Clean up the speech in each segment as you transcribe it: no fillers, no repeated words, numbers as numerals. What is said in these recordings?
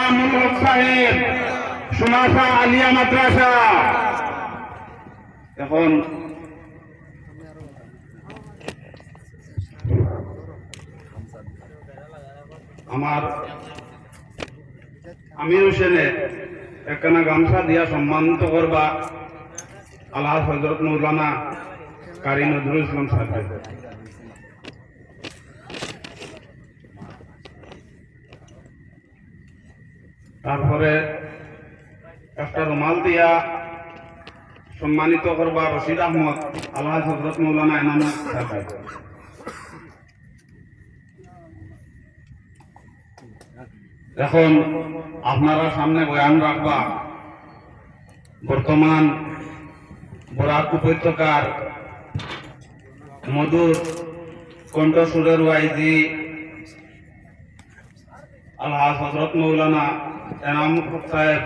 এনামুল হক সাহেব, সোনাশা আলিয়া মাদ্রাসা। এখন আমার আমির হোসেনে একখানা গামছা দিয়া সম্মানিত করবা আল্লাহ হযরত মৌলানা কারি নজরুল ইসলাম সাহেব। তারপরে একটা রুমাল দিয়া সম্মানিত করবা রশিদ আহমদ আল্লাহ হযরত মৌলানা এনামুল সাহেব। এখন আপনারা সামনে বয়ান রাখবা বর্তমান বরাক উপত্যকার মধুর কণ্ঠসুরের ওয়াইজি আল্লাহ হযরত মৌলানা এনামুল হক সাহেব।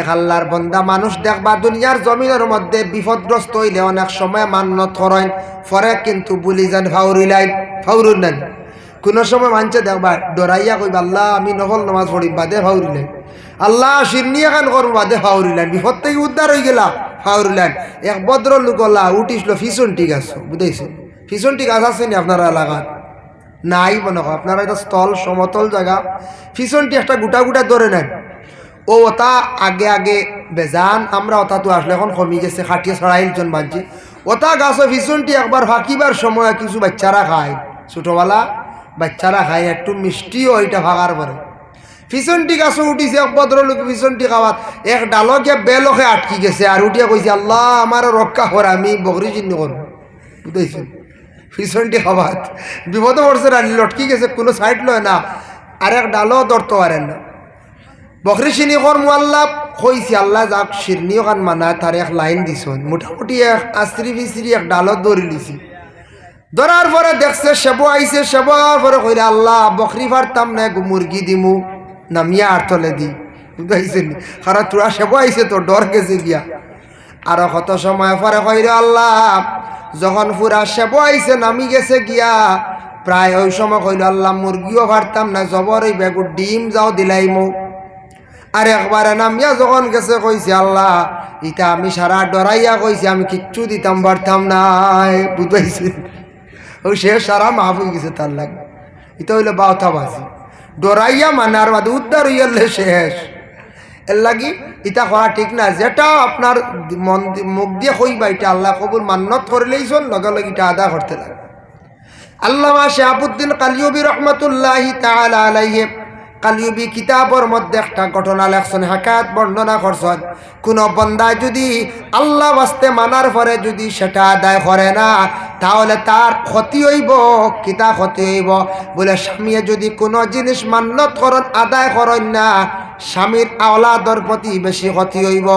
এক আল্লাহর বন্দা মানুষ দেখবা দুনিয়ার জমিনের মধ্যে বিপদগ্রস্ত হইলে অনেক সময় মান্যত করেন, পরে কিন্তু ভুলি যান ফাউরুন নেন। কোনো সময় মানছে দেখবা ডরাইয়া কইবা আল্লাহ আমি নফল নামাজ পড়ি, বাদে ফাউরিলেন। আল্লাহ শিরনি এখন করবো, বাদে ফাউরিলেন। বিপদ থেকে উদ্ধার হয়ে গেলা, ফাউরিলেন। এক ভদ্র লোকলা উঠিছিল ফিসনটি গাছ, বুঝাইছে ফিসনটি গাছ আছে নি আপনার এলাকার? নাই মনে হয়, আপনারা এটা স্থল সমতল জায়গা, ফিসনটি একটা গোটা গোটা ধরে নেন। ও ওটা আগে আগে বেজান, আমরা ওটা তো আসলে এখন কমি গেছে, খাটিয়ে ছড়াইলজন বানছি। ওটা গাছও ফিসনটি একবার ফাঁকিবার সময় কিছু বাচ্চারা খায়, ছোটোবেলা বাচ্চারা খায়, একটু মিষ্টিও এটা ভাগার পরে ফিসনটি গাছও উঠিছে। এক ভদ্রলোক ফিসনটি খাওয়াত এক ডালকে বেলকে আটকি গেছে, আর উঠিয়া কইছে আল্লাহ আমার রক্ষা করে, আমি বকরি চিহ্ন করবো, বুঝতেছেন? ফিসনটি খাওয়াত বিপদে পড়ছে, রানি লটকি গেছে, কোনো সাইড লয় না, আর এক ডালও ধরতে পারেন না। বকরি চিনি কর মোয়াল্লা কইছে আল্লাহ যাক শিরনিও কান মানা, তার এক লাইন দিছ, মোটামুটি এক আস্ত্রি ফিস্ত্রি এক ডালত ধরে লিছি। ধরার পরে দেখছে সেবো আইছে, সেবার পরে কইলে আল্লাহ বকরি পারতাম না, মুরগি দিমু নামিয়া আর তলে দি, বুঝাইছেন? কারণ তোরা সেবো আইছে তো ডর গেছে গিয়া। আর কত সময় পরে কইলে আল্লাহ যখন পুরা সেবো আইছে নামি গেছে গিয়া, প্রায় ওই সময় কইল আল্লাহ মুরগিও পারতাম না, জবর ওই বেগুর ডিম যাও দিলাইমু। আর একবারে নামিয়া যখন গেছে কইছে আল্লাহ ইটা আমি সারা ডরাইয়া কইছি আমি কিচ্ছু দিতাম পারতাম না, বুঝাইছে? ওই সে সারা মাফ হয়ে গেছে তার লাগে। এটা হইলো বাউথাবাজি, ডরাইয়া মানে আর বাদে উদ্ধার হইয়ালে শেষ। এর লাগি ইটা করা ঠিক না। যেটা আপনার মন মুখ দিয়ে কইবা এটা আল্লাহ কবুল মান্যত করলেই চল, লগে লগে এটা আদা করতে লাগে। আল্লামা শাহাবুদ্দিন কালিয়ুবী রহমতুল্লাহি তাআলা আলাইহি কালিয়ুবী কিতাবের মধ্যে একটা ঘটনা লেখছেন, হাকায়াত বর্ণনা করছেন। কোনো বন্দায় যদি আল্লাহ বাস্তে মানার পরে যদি সেটা আদায় করে না, তাহলে তার ক্ষতি হইব। কিতা ক্ষতি হইব বলে, স্বামীয়ে যদি কোনো জিনিস মান্যত করেন আদায় করেন না, স্বামীর আওলাদর প্রতি বেশি ক্ষতি হইব।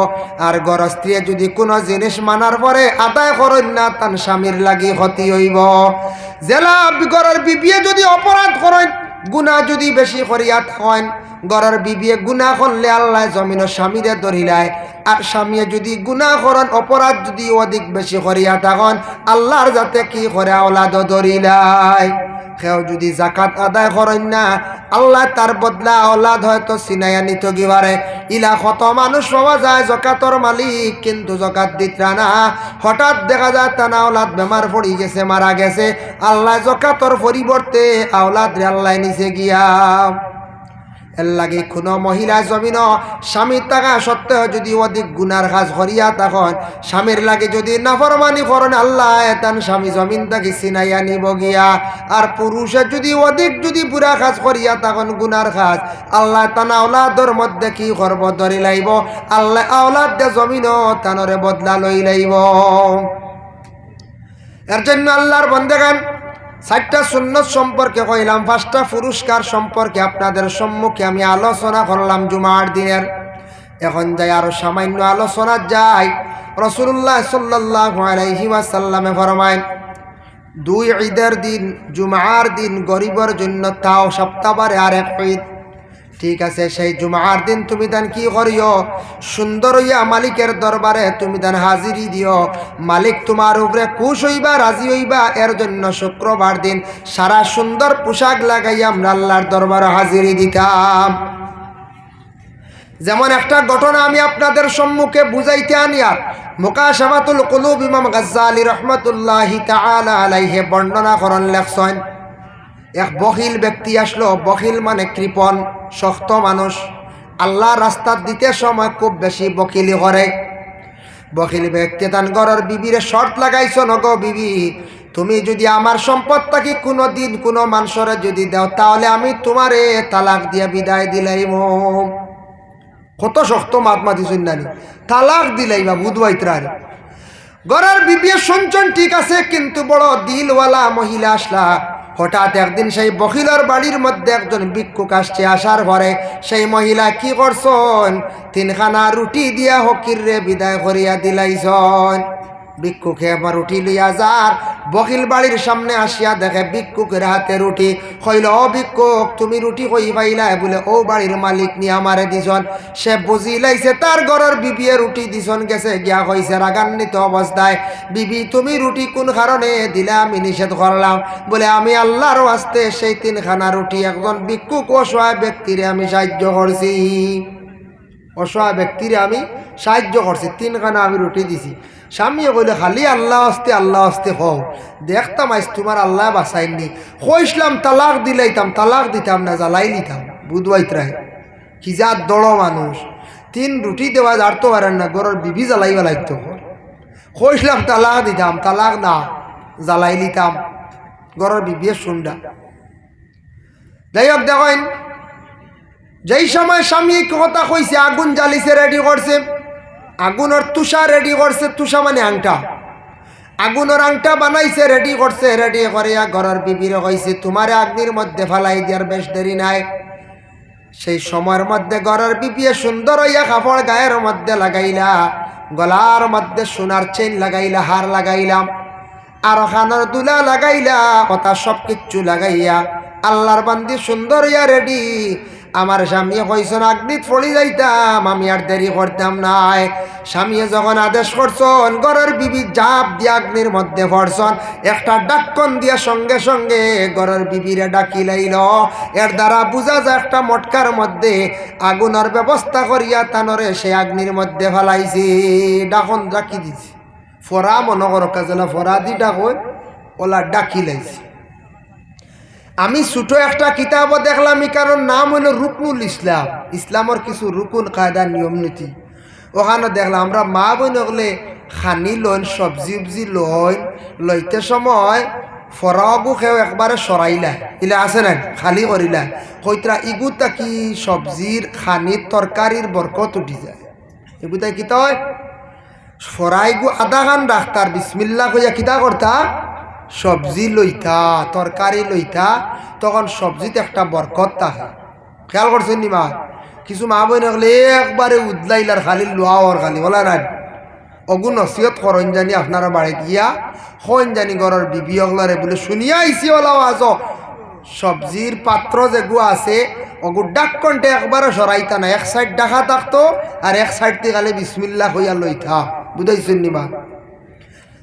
আর গৃহস্থিয়ে যদি কোনো জিনিস মানার পরে আদায় করেন না, তার স্বামীর লাগি ক্ষতি হইব। জেলা ঘরের বিবিয়ে যদি অপরাধ করেন, গুনাহ যদি বেশি করিয়া থাকেন, ঘরের বিবিয়ে গুনাহ করলে আল্লাহ জমিনের স্বামীরে ধরিলায়। আর স্বামীয়ে যদি গুনাহ করেন, অপরাধ যদি অধিক বেশি করিয়া থাকেন, আল্লাহর যাতে কি করে আওলাদ ধরিলায়। কেউ যদি জাকাত আদায় করেন না, আল্লাহ তার বদলা আওলাদ হয়তো সিনাইয়া নিত গিবারে। ইলা কত মানুষ পাওয়া যায় জাকাতর মালিক, কিন্তু জাকাত দিতরা না। হঠাৎ দেখা যায় তার আওলাদ বেমার পড়ি গেছে, মারা গেছে, আল্লাহ জাকাতর পরিবর্তে আওলাদ রে আল্লাহ নিচে গিয়া। এর লাগে কোনো মহিলা জমিন স্বামীর টাকা সত্ত্বেও যদি অধিক গুনার কাজ করিয়া তখন স্বামীর লাগে যদি নাফরমানি করেন, আল্লাহ তান স্বামী জমিন তাকে সিনাইয়া নিব গিয়া। আর পুরুষে যদি অধিক যদি বুড়া কাজ করিয়া তখন গুনার কাজ, আল্লাহ তান আওলাদর মধ্যে কি করব ধরি লাইব, আল্লাহ আওলাদ দে জমিন তানরে বদলা লই লাইব। এর জন্য আল্লাহর বন্দেগান 4টা সুন্নত সম্পর্কে কইলাম, 5টা পুরস্কার সম্পর্কে আপনাদের সম্মুখে আমি আলোচনা করলাম জুমার দিনের। এখন যাই আরো সামান্য আলোচনা যাই। রাসূলুল্লাহ সাল্লাল্লাহু আলাইহি ওয়াসাল্লামে ফরমায়, 2 ঈদের দিন, জুমার দিন গরিবের জন্য তাও সপ্তাহবারে আরেক ঈদ। ঠিক আছে, সেই জুমার দিন তুমি তান কি করিও, সুন্দর হইয়া মালিকের দরবারে তুমি তান হাজিরি দিও। মালিক তোমার উপরে খুশ হইবা, রাজি হইবা। এর জন্য শুক্রবার দিন সারা সুন্দর পোশাক লাগাইয়া আমরা আল্লাহর দরবারে হাজিরি দিতাম। যেমন একটা ঘটনা আমি আপনাদের সম্মুখে বুঝাইতে আনিয়া মুকাশাফাতুল কুলুব ইমাম গাজ্জালী রহমাতুল্লাহি তাআলা আলাইহি বর্ণনা করেন লেখছেন এক বখিল ব্যক্তি আসলো। বখিল মানে কৃপণ, শক্ত মানুষ। আল্লাহ রাস্তার দিতে সময় খুব বেশি বকিলি করে। বখিল ব্যক্তি তান ঘরের বিবিরে শর্ত লাগাইছ, নগো বিবি, তুমি যদি আমার সম্পদ থাকি কোনো দিন কোনো মানুষরে যদি দাও তাহলে আমি তোমারে তালাক দিয়া বিদায় দিলাইম। কত শক্ত মাত মাতি শুননানি, তালাক দিলাইবা বুধবাইত্রার। ঘরের বিবি শুনছেন ঠিক আছে, কিন্তু বড় দিলওয়ালা মহিলা আসলা। হঠাৎ একদিন সেই বখিলের বাড়ির মধ্যে একজন ভিক্ষুক আসছে। আসার পরে সেই মহিলা কি করছেন, তিনখানা রুটি দিয়া হকির রে বিদায় করিয়া দিলাইছন। ভিক্ষুকে আবার রুটি লইয়া যার বখিল বাড়ির সামনে আসিয়া দেখে ভিক্ষুকের হাতে রুটি। কইল, ও ভিক্ষুক, তুমি রুটি কই পাইলা? বলে, ও বাড়ির মালিক নিয়ে আমারে দিছন। সে বুঝি লাইছে তার ঘরের বিবিয়ে রুটি দিছন গেছে গিয়া কইছে রাগান্বিত অবস্থায়, বিবি তুমি রুটি কোন কারণে দিলে? আমি নিষেধ করলাম। বলে, আমি আল্লাহর ওয়াস্তে সেই তিনখানা রুটি একজন ভিক্ষুক অসহায় ব্যক্তিরে আমি সাহায্য করছি। অসহায় ব্যক্তিরে আমি সাহায্য করছি, তিনখানা আমি রুটি দিছি। স্বামীও কইলে, খালি আল্লাহ হস্তে আল্লাহ হস্তে হও, দেখতাম আজ তোমার আল্লাহ বাঁচাইনি। কইসলাম তালাক দিলাইতাম, তালাক দিতাম না, জ্বালাই নিতাম। বুধবাইতরাই কি যার দড় মানুষ, তিন রুটি দেওয়া জানতে পারেন না, গরুর বিবি জ্বালাইবা লাগতো। কইসলাম তালাক দিতাম, তালাক না, জ্বালাই নিতাম। গরুর বিবি শুনডা। যাই হোক, দেখেন যেই সময় স্বামী কথা কইছে, আগুন জ্বালিছে, রেডি করছে। আগুনের তুষা রেডি করছে, তুষা মানে আংটা। আগুনের আংটা বানাইছে, রেডি করছে। রেডি করিয়া ঘরের বিবিরে কইছে, তোমারে আগ্নির মধ্যে ফালাই দিয়ার বেশ দেরি নাই। সেই সময়ের মধ্যে ঘরের বিবিয়ে সুন্দর হইয়া কাপড় গায়ের মধ্যে লাগাইলা, গলার মধ্যে সোনার চেন লাগাইলা, হার লাগাইলাম, আর খানার দুলা লাগাইলা, কথা সব কিচ্ছু লাগাইয়া আল্লাহর বান্দি সুন্দর হইয়া রেডি। আমার স্বামী কইসন আগ্নিত পড়ি যাইতাম, আমি আর দেরি করতাম নাই। স্বামীয়ে যখন আদেশ করছন, ঘরের বিবি জাপ দিয়া অগ্নির মধ্যে পড়ছন। একটা ডাক্কন দিয়া সঙ্গে সঙ্গে ঘরের বিবিরে ডাকি লাইল। এর দ্বারা বুঝা যায় একটা মটকার মধ্যে আগুনের ব্যবস্থা করিয়া তানরে সে অগ্নির মধ্যে ফেলাইছি। ডাকন ডাকি দিছি, ফরা মনে করো কাজলা ফরা দি ডাকন ওলা ডাকি লাইছি। আমি ছোটো একটা কিতাব দেখলাম, কারণ নাম হইল রুকনুল ইসলাম, ইসলামের কিছু রুকুন কায়দা নিয়ম নীতি। ওখানে দেখলাম আমরা মা বোন হলে খানি লইন, সবজি উবজি লইন, লইতে সময় ফরাবু খেয়েও একবারে সরাইলা, ইলা আছে না, খালি করিলা। হইতরা ইগুতা কি সবজির খানির তরকারির বরকত উঠি যায়। এগুতা কি তয় ফরাইগু আধা খান রাখতার, বিসমিল্লা কইয়া কিতা করতা, সবজি লইতা, তরকারি লইতা, তখন সবজিতে একটা বরকত থাকে। খেয়াল করছেন নি মা? কিছু মা বই নকলে একবারে উদলাইলার খালি লোয়াওয়ার খালি বলা নাই। অগু নসিহত করেন জানি আপনারা বাড়িতে গিয়া হন জানি ঘরের বিবি অগলারে বলে শুনিয়া আইসি ওলাও আজ সবজির পাত্র যেগু আছে অগু ডাক কণ্ঠে একবারে সরাইতা না, এক সাইড ডাকা থাকতো আর এক সাইড থেকে খালি বিসমিল্লা হইয়া লইতা। বুঝাইছেন নি মা?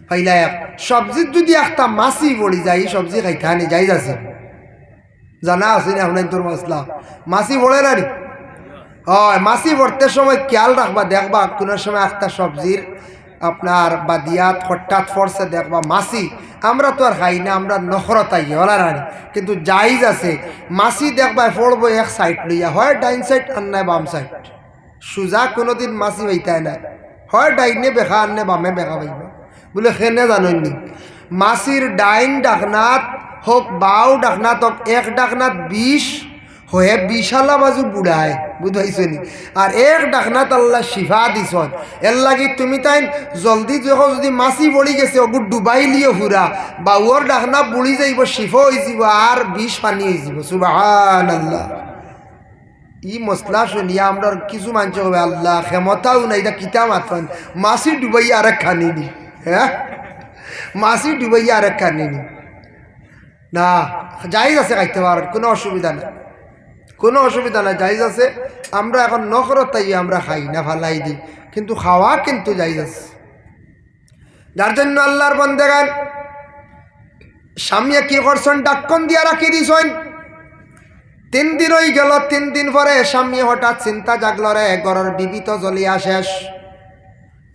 পাইলা এক সবজির যদি একটা মাছি পড়ি যায়, সবজি খাইতে আনি যাই যাচ্ছে, জানা আছে না আপনার তোর মশলা মাছি পড়ে না নি? হয়, মাছি পড়তে সময় খেয়াল রাখবা, দেখবা কোনো সময় একটা সবজির আপনার বাদিয়াত হঠাৎ ফরসে দেখবা মাছি। আমরা তো আর খাই না, আমরা নখরতাই ওলা রানি, কিন্তু জাইজ আছে মাছি দেখবা পড়বো এক সাইড লইয়া, হয় ডাইন সাইড আর নাই বাম সাইড। সোজা কোনোদিন মাছি পাইতাই নাই, হয় ডাইনে বেখা আর নে বামে বেখা পাইবা। বলে খেনে জাননি মাছির ডাইন ডাকনাত হোক বাউ ডাকনাত হোক, এক ডাকনাত 20 হয়ে 20 বাজু বুড়ায়, বুঝাইছো নি? আর এক ডাকনাত আল্লাহ শিফা দিছ। এর লাগি তুমি তাই জলদি যখন যদি মাছি পড়ি গেছে ওগু ডুবাই লিয়ে হুরা, বাউর ডাকনা বুড়ি যাইব, শিফা হয়ে যাব আর 20 পানি হয়ে যাব। সুবহানাল্লাহ। ই মশলা শুনিয়া আমরা কিছু মানছে হবে আল্লাহ ক্ষমতাও নাই, এটা কিতা মাত্র মাছি ডুবাইয়া আরেক খানি নি। হ্যাঁ, মাছি ডুবাইয়া আরেক খানি নি না, জায়েজ আছে খাইতে পারেন, কোনো অসুবিধা নেই, কোনো অসুবিধা নাই, জায়েজ আছে। আমরা এখন নখরত তাই আমরা খাই না, ফালাই দিই, কিন্তু খাওয়া কিন্তু জায়েজ আছে। যার জন্য আল্লাহর বান্দাগান স্বামী কি করছেন, ডাক্কন দিয়া রাখি দিছেন। 3 দিন হয়ে গেল। 3 দিন পরে স্বামী হঠাৎ চিন্তা জাগল, রে ঘরের বিবি তো জ্বলিয়া শেষ,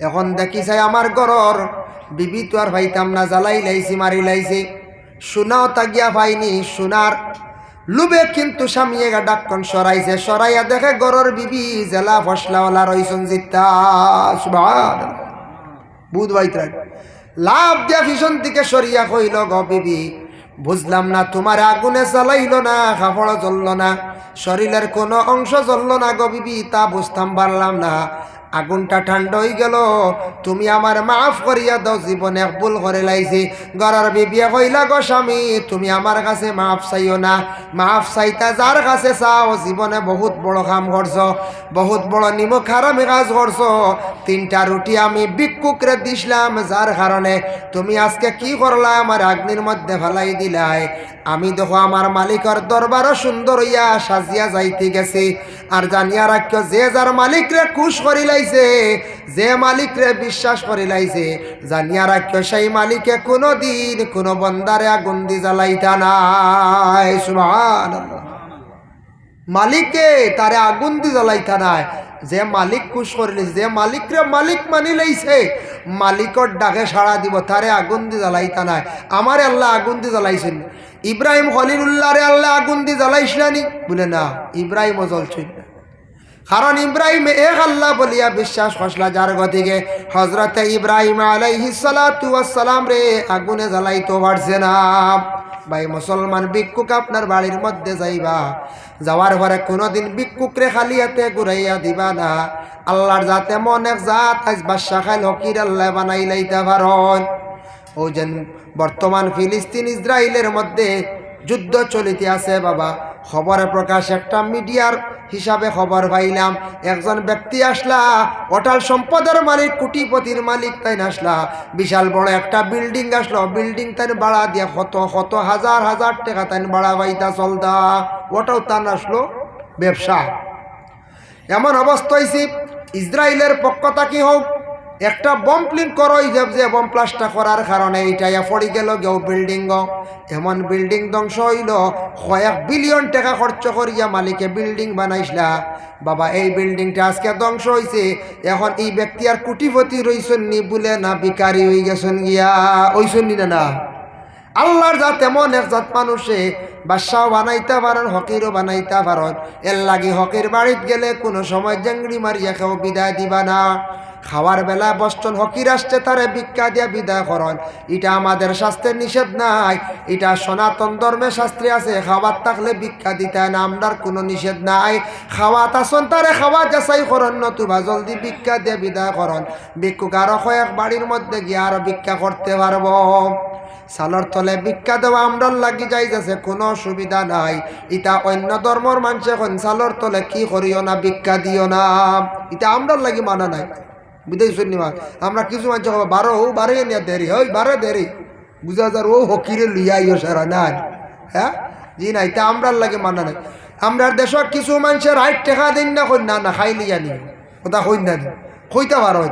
এখন দেখি চাই আমার ঘরের বিবি তো আর পাইতাম না, জ্বালাই লাইছি, মারি লাইছি, সোনাও তাগিয়া পাইনি। সোনার লুবে কিন্তু স্বামী এগা ডাক্কন সরাইছে, সরাইয়া দেখে ঘরের বিবি জেলা ফসলাওয়ালা রইছন জিতা। সুবহানাল্লাহ। বুধ বাইতরা লাভ দিয়া ভীষণ দিকে সরিয়া কইল, গ বিবি বুঝলাম না, তোমার আগুনে জ্বালাইল না, কাপড় জ্বলল না, শরীরের কোনো অংশ জ্বলল না গো বিবি, তা বুঝতাম পারলাম না। আগুনটা ঠান্ডা হয়ে গেল, তুমি আমার মাফ করিয়া দাও, জীবনে ভুল করে লাইছি। গরার বিবিয়া কইলা, গো স্বামী তুমি আমার কাছে মাফ চাইও না, মাফ চাইতা যার কাছে চাও, জীবনে বহুত বড় কাম করছো, বহুত বড় নিমক হারামি কাজ করছো। 3টা রুটি আমি ভিক্ষুকরে দিছিলাম, যার কারণে তুমি আজকে কি করলা, আমার আগ্নির মধ্যে ফেলাই দিলাই। আমি দেখো আমার মালিকের দরবারও সুন্দর হইয়া সাজিয়া যাইতে গেছি। আর জানিয়া রাখিও, যে যার মালিকরে খুশ করি লাইছে, যে মালিকরে বিশ্বাস করি লাইছে, জানিয়া রাখিও সেই মালিকে কোনো দিন কোনো বন্দারে আগুন দি জ্বালাইতা নাই। সুবহানাল্লাহ। মালিকে তারে আগুন দি জ্বালাইতা নাই, যে মালিক খুশ করে লাইছে, যে মালিকরে মালিক মানি লাইছে, মালিকর ডাকে সাড়া দিব, তারে আগুন দি জ্বালাইতা নাই। আমারে আল্লাহ আগুন দি জ্বালাইছেন। ইব্রাহিম খলিলুল্লাহরে আল্লাহ আগুন দি জ্বালাইছিলানি বলে না, ইব্রাহিমও জ্বলছেন না, কারণ ইব্রাহিম এক আল্লাহ বলিয়া বিশ্বাস করলা, যার গতিকে হজরতে ইব্রাহিম আলাইহিস সালাতু ওয়াস সালাম রে আগুনে জ্বালাইতে পারছে না। ভাই মুসলমান, ভিক্ষুক আপনার বাড়ির মধ্যে যাইবা, যাওয়ার পরে কোনোদিন ভিক্ষুকরে খালি হাতে ঘুরাইয়া দিবা না। আল্লাহর জাতে মন এক জাত, আজ বাদশা খাইল হকির আল্লাহ বানাই লাইতে পারেন। ও যেন বর্তমান ফিলিস্তিন ইসরায়েলের মধ্যে যুদ্ধ চলিতে আছে বাবা, খবরে প্রকাশ একটা মিডিয়ার হিসাবে খবর পাইলাম, একজন ব্যক্তি আসলা, অটাল সম্পদের মালিক, কোটিপতির মালিক, তাই আসলা, বিশাল বড় একটা বিল্ডিং আসলো, বিল্ডিং তাই বাড়া দিয়া কত কত হাজার হাজার টাকা তাই বাড়া বাইতা চলতা, ওটাও তান আসলো ব্যবসা। এমন অবস্থা হয়েছে, ইসরায়েলের পক্ষ থাকি হোক একটা বম প্লিন করো, যে বম প্লাস্টার করার কারণে এইটা পড়ে গেল গেও বিল্ডিং, এমন বিল্ডিং ধ্বংস হইল, 1 বিলিয়ন টাকা খরচ করিয়া মালিকে বিল্ডিং বানাইছিলা বাবা। এই বিল্ডিংটা আজকে ধ্বংস হয়েছে, এখন এই ব্যক্তি আর কোটিপতি রইছেন নি বলে না, বিকারি হয়ে গেছেন গিয়া, ওইছেন নি না। আল্লাহর জাত এমন এক জাত, মানুষে বাদশাও বানাইতে পারেন, হকিরও বানাইতে পারেন। এর লাগি হকির বাড়িত গেলে কোনো সময় জেংড়ি মারিয়া কেউ বিদায় দিবা না। খাওয়ার বেলা বস্টন হকির আসছে, তারে ভিক্ষা দিয়া বিদায় করেন, এটা আমাদের শাস্ত্রের নিষেধ নাই, এটা সনাতন ধর্মের শাস্ত্রে আছে। খাওয়ার থাকলে ভিক্ষা দিতে না, আমরার কোনো নিষেধ নাই। খাওয়াত আসন তারে খাওয়া যাচাই করেন, নতুবা জলদি ভিক্ষা দিয়ে বিদায় করেন। ভিক্ষুক আরো কয়েক বাড়ির মধ্যে গিয়ে আরো ভিক্ষা করতে পারবো। সালর তলে ভিক্ষা দেওয়া আমরার লাগি যাইতেছে, কোনো অসুবিধা নাই। ইটা অন্য ধর্মর মানুষ এখন সালর তলে কি করিও না, ভিক্ষা দিও না, এটা আমরার লাগি মানা নাই। বুঝাই শুনিবা, আমরা কিছু মানুষ 12 নিয়ে দেরি ওই 12 দেরি বুঝা যার, ও হকিরে লইয়াইও সারা না, হ্যাঁ জি না, এটা আমরার লাগে মানা নাই। আমরার দেশত কিছু মানুষের 8 টাকা দিন না, কই না না খাই লিয়া নি, ওটা কই না কইতে পারো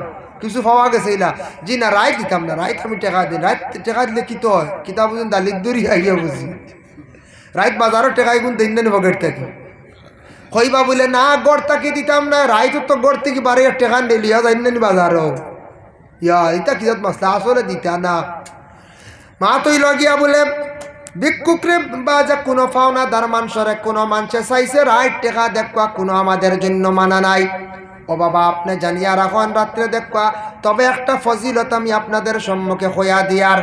কিছু পাওয়া গেছে ইলা, জি না রায় দিতাম না, রাইত আমি টাকা দিই, রাইত টাকা দিলে কি তো হয়, কিতাব বুঝুন দালির দড়ি আইয়া বুঝি, রাইত বাজারও টাকা এগুন দিন না পকেট থেকে কইবা বলে না, গড় তাকে দিতাম না, রাইত তো গড় থেকে 12 টাকা দিলিয়া যাই না বাজারও, ইয়া এটা কিজাত মাসলা, আসলে দিতা না। মা তুই লগিয়া বলে ভিক্ষুকরে বা যে কোনো পাওনাদার মানুষরে কোনো মানুষে চাইছে 8 টাকা দেখবা, কোনো আমাদের জন্য মানা নাই। ও বাবা, আপনি জানিয়া রাখুন রাত্রে দেখবা, তবে একটা ফজিলত আমি আপনাদের সম্মুখে হইয়া দিয়ার।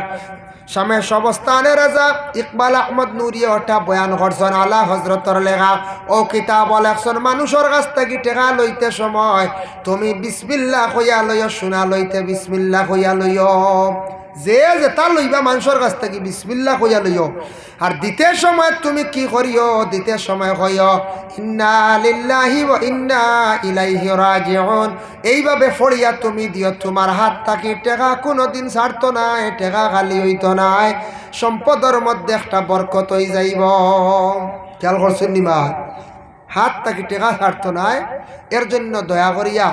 স্বামী সবস্থানের রাজা ইকবাল আহমদ নুরিয়ে ওটা বয়ান করছেন, আলা হজরতর লেখা ও কিতাব লেখছেন, মানুষের কাছ থেকে টেকা লইতে সময় তুমি বিসমিল্লাহ কইয়া লইও, শোনা লইতে বিসমিল্লাহ কইয়া লইও, যে যেটা লইবা মানুষের কাছ থেকে বিসমিল্লাহ কইয়া লইও। আর দিতে সময় তুমি কি করিও, দিতে সময় কইও ইন্না লিল্লাহি ওয়া ইন্না ইলাইহি রাজিউন, এইভাবে ফড়িয়া তুমি দিও। তোমার হাত থাকি টাকা কোনোদিন ছাড়তো না, টাকা খালি হইতো না, সম্পদের মধ্যে একটা বরকত হয়ে যাইব। খেয়াল করছেন নিমা, হাত থাকি টাকা ছাড়তো না, এর জন্য দয়া করিয়া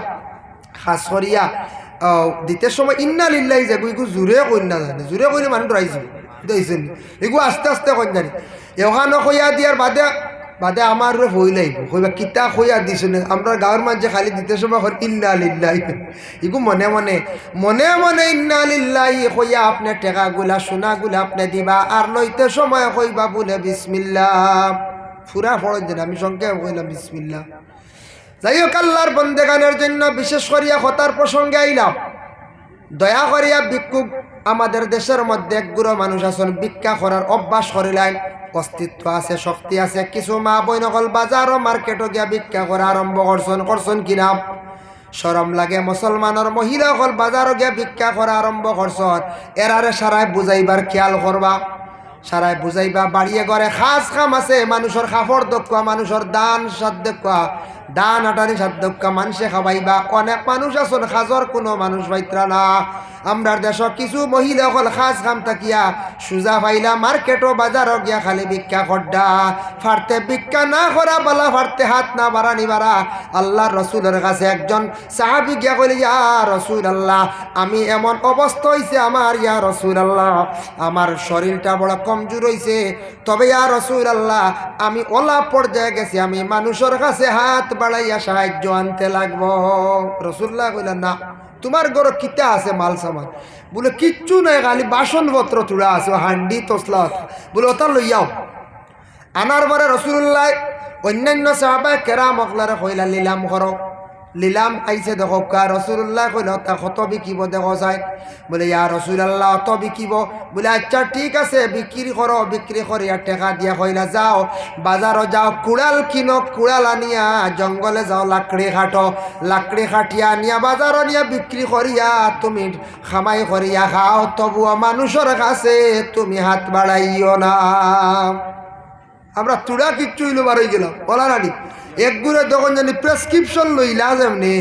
খাস করিয়া দিতে সময় ইন্না লিল্লাহি যাবো, এগু জোরে কই না, জানি জোরে কইলে মানুষ রাইছে দেখছেন, এগু আস্তে আস্তে কই জানি। এখানে কইয়া দিয়ার বাদে বাদে আমার হই লাইব হইবা কিতা হইয়া দিছ না আমরা গাঁৱৰ মাঝে খালি দিতে সময় হল ইন্না লিল্লাহি ইগু মনে মনে মনে মনে ইন্না লিল্লাহি হইয়া আপনি টেকাগুলা সোনাগুলা আপনি দিবা আর লইতে সময় কইবা বলে বিসমিল্লাহ পুরা ফরজ দেন আমি সংক্ষেপ কইলাম বিসমিল্লাহ। যাই হোক আল্লাহর বন্দেগানের জন্য বিশেষ করিয়া হতার প্রসঙ্গে আইলাম। দয়া করিয়া ভিক্ষুক আমাদের দেশের মধ্যে একগুলো মানুষ আছেন ভিক্ষা করার অভ্যাস করিলেন, অস্তিত্ব আছে, শক্তি আছে। কিছু মা বই নকল বাজার ও মার্কেটও গিয়া ভিক্ষা করা আরম্ভ করছেন কিনা শরম লাগে। মুসলমানের মহিলা সকল বাজারও গিয়া ভিক্ষা করা আরম্ভ করছেন। এরারে সারাই বুঝাইবার খেয়াল করবা, সারাই বুঝাইবা। বাড়িয়ে ঘরে খাস কাম আছে, মানুষের খাফর দক্ষ, মানুষের দান সাধ্য, দান আটারি সাধ্য মানুষে খাবাইবা। অনেক মানুষ আছেন খাজর কোনো মানুষ পাইত্রা না। আমরার দেশ কিছু মহিলা হল খাস কাম থাকিয়া সুজা পাইলা মার্কেটও বাজারও গিয়া খালি ভিক্ষা করডা। ফারতে ভিক্ষা না করা বালা, ফারতে হাত না বাড়ানি বাড়া। আল্লাহর রসুলের কাছে একজন সাহাবি গিয়া কইলে, ইয়া রসুল আল্লাহ, আমি এমন অবস্থা হইছে আমার, ইয়া রসুল আল্লাহ, আমার শরীরটা বড় কমজোর হইছে, তবে ইয়া রসুল আল্লাহ আমি ওলা পর্যায়ে গেছি, আমি মানুষের কাছে হাত বাড়াইয়া সাহায্য আনতে লাগবো। রসুল্লাহ কইলেন, না তোমার ঘরে কিতা আছে মাল সামান? বলে কিচ্ছু নাই, খালি বাসনপত্র চূড়া আছে, হান্ডি তসলা, বলে ওটা লইয়াও। আনার পরে রসুল্লাহ অন্যান্য সাহাবায়ে কেরাম অকলারে কইলা লিলাম করো। লিলাম আইছে দেখো কা। রসুল্লাহ কইল তা কত বিকিব দেখো যায়? বলে ইয়া রসুলাল্লাহ অত বিকিব। বলে আচ্ছা ঠিক আছে বিক্রি করো। বিক্রি করিয়া টেকা দিয়া কইলা যাও বাজারও যাও, কুড়াল কিনো, কুড়াল আনিয়া জঙ্গলে যাও, লাকড়ি খাটো, লাকড়ি খাটিয়া আনিয়া বাজারও নিয়া বিক্রি করিয়া তুমি খামাই করিয়া খাও, তবুও মানুষের কাছে তুমি হাত বাড়াইও না। আমরা তুড়া কিচ্ছু হইলো বার হয়ে গেলাম বলা রানি। একগুলো তখন জানি প্রেসক্রিপশন লইলা যেমনি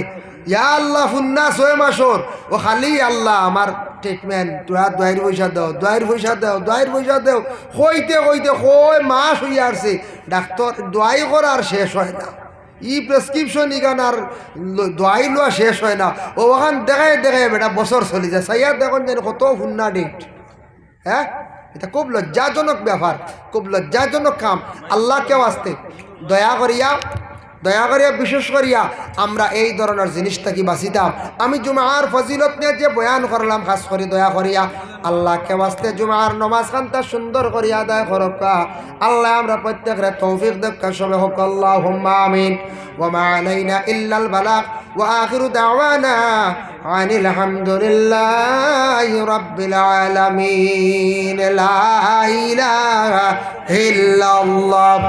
ইয়া আল্লাহ ফুন্না 6 মাসর ও খালি আল্লাহ আমার ট্রিটমেন্ট, তোরা দোয়াইর পয়সা দাও, দোয়াইর পয়সা দাও, দোয়াইর পয়সা দাও, কইতে কইতে কই মাস হইয়া আসছে, ডাক্তার দোয়াই করার শেষ হয় না। ই প্রেসক্রিপশন ইগান আর দোয়াই লোয়া শেষ হয় না। ও ওখান দেখায় দেখায় বেটা বছর চলে যায়। সাইয়া দেখুন জানি কত ফুন্না ডেট। হ্যাঁ, এটা খুব লজ্জাজনক ব্যাপার, খুব লজ্জাজনক কাম। আল্লাহকে আসতে দয়া করিয়া বিশেষ করিয়া আমরা এই ধরনের জিনিসটাকে বাঁচিতাম। আমি জুমার ফজিলত নিয়ে যে বয়ান করলাম, খাস করে দয়া করিয়া আল্লাহকে বাঁচতে জুমার নমাজ খানটা সুন্দর করিয়া আদায় করকা। আল্লাহ আমরা প্রত্যেকের তৌফিক দেখা সবে হোক, আল্লাহুম্মা আমিন। ওয়া মা আলাইনা ইল্লাল বালাগ ওয়া আখিরু দাওয়ানা আনিল হামদুলিল্লাহি রাব্বিল আলামিন। লা ইলাহা ইল্লাল্লাহ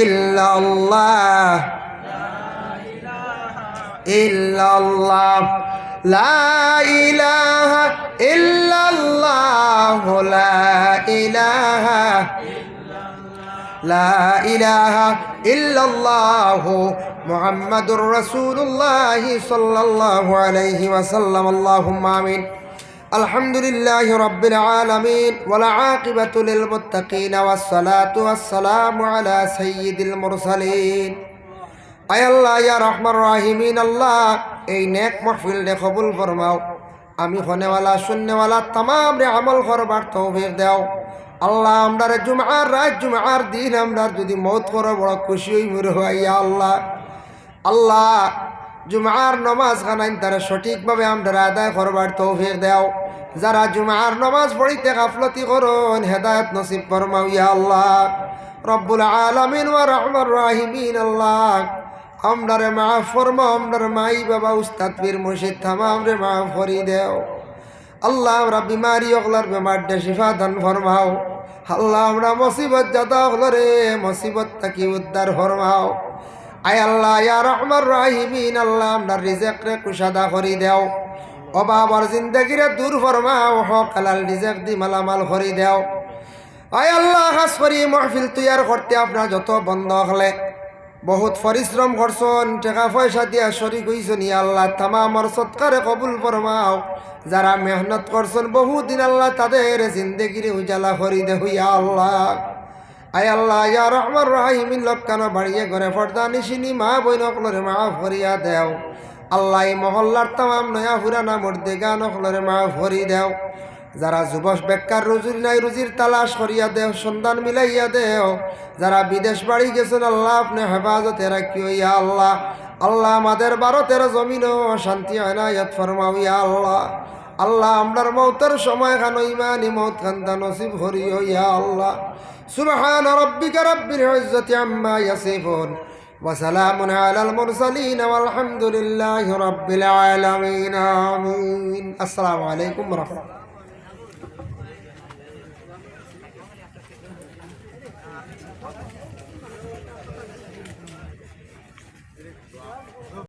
ইল্লাল্লাহ ইল্লাল্লাহ লা ইলাহা ইল্লাল্লাহ লা ইলাহা ইল্লাল্লাহ মুহাম্মাদুর রাসূলুল্লাহ সাল্লাল্লাহু আলাইহি ওয়াসাল্লাম। আল্লাহুম্মা আমিন। আলহামদুলিল্লাহি রাব্বিল আলামিন ওয়াল আকিবাতু লিল মুত্তাকিন ওয়াস সালাতু ওয়াস সালামু আলা সাইয়্যিদিল মুরসালিন। আয় আল্লাহ ইয়া রহমান রাহিমিন, আল্লাহ এই নেক মাহফিল রে কবুল ফরমাও। আমি হনেওয়ালা শুননেওয়ালা तमाम রে আমল করবার তৌফিক দাও। আল্লাহ আমরার জুমআর রাত জুমআর দিন আমরা যদি মওত করো বড় খুশি হই মরে ইয়া আল্লাহ। আল্লাহ জুমআর নামাজ খানাইন তারা সঠিকভাবে আমরা আদায় করবার তৌফিক দাও। যারা জুমআর নামাজ পড়িতে গাফলতি করুন হেদায়েত নসিব ফরমাও ইয়া আল্লাহ রব্বুল আলামিন ওয়া রহমান রাহিমিন। আল্লাহ আমরারে মাফ ফরমাও, আমরার মাই বাবা উস্তাদ পীর মুর্শিদ तमाम রে মাফ করি দেও। আল্লাহ আমরা বিমারি ওগলার বেমার দে শিফা দান ফরমাও। আল্লাহ আমরা মুসিবত জাদা ওগলরে মুসিবত থেকে উদ্ধার ফরমাও। আয় আল্লাহ ইয়া রহমান রাহিমিন, আল্লাহ আমরা রিজিক রে কুশাদা করি দেও। অভাবর জিন্দগিরে দূর ফরমাও, হক হালাল রিজিক দি মালামাল করি দেও। আয় আল্লাহ খাস করি মাহফিল তৈয়ার করতে আপনার যত বন্ধ হলে বহুত পরিশ্রম করছেন, টাকা পয়সা দিয়া শরীক হইছেন ইয়া আল্লাহ তামামর সৎকারে কবুল ফরমাও। যারা মেহনত করছেন বহুদিন আল্লাহ তাদের জিন্দগিরে উজালা করি দেও ইয়া আল্লাহ। আয় আল্লাহ ইয়া রহমান রাহিমিন, লক্কানো বাড়িয়ে ঘরে পর্দা নিশিনি মা বইনকলরে মাফ করিয়া দেও। আল্লাহ এই মহল্লার तमाम নয়া পুরানা মুর্দেগানকলরে মাফ করি দেও। যারা যুবক বেকার রুজির নাই রুজির তালাশ করিয়া দেও, সন্ধান মিলাইয়া দেও। যারা বিদেশ বাড়ি গেছেন আল্লাহ আপনি হেফাজতে রাখিও ইয়া আল্লাহ। আল্লাহ আমাদের ভারতের জমিনও শান্তি আনায়াত ফরমাও ইয়া আল্লাহ। আল্লাহ আমরার মৌতের সময় খানো ইমানি মৌত খান্দা নসিব করিও ইয়া আল্লাহ। সুবহান রাব্বিকা রাব্বিল ইজ্জাতি আম্মা ইয়াসিফুন ওয়া সালামুন আলাল মুরসালিন ওয়াল হামদুলিল্লাহি রাব্বিল আলামিন। আমিন। আসসালামু আলাইকুম ওয়া রাহমাতুল্লাহ।